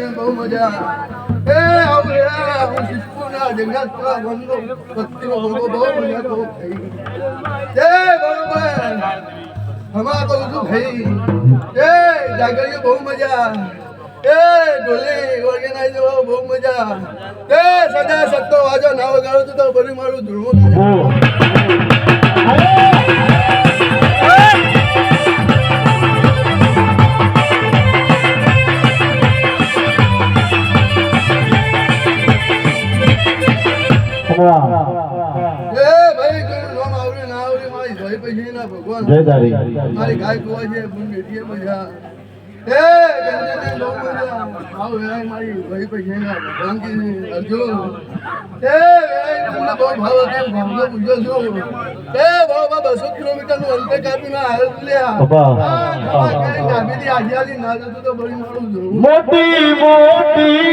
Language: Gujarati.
બહુ મજા હું શિષ્ટુના જંગલ બહુ મજા તો થઈ બરોબર હમા કહું છું ભાઈ જાગરીઓ બહુ મજા ઢોલી ઓર્ગેનાઇઝ બહુ મજા સદા સત્તો વાજો ના વગાડું તો બધું મારું ધૂળવું મારી ગાય કુવા છે બેટીએ મજા મારી ભાઈ પછી ભગવાન અર્જુન બહુ ભાવ હતો ભાવનો પૂછો છું 200 કિલોમીટર નું અંતર કાપીને આવ્યા આજીયાલી ના જતું તો બળી મારું મોટી મોટી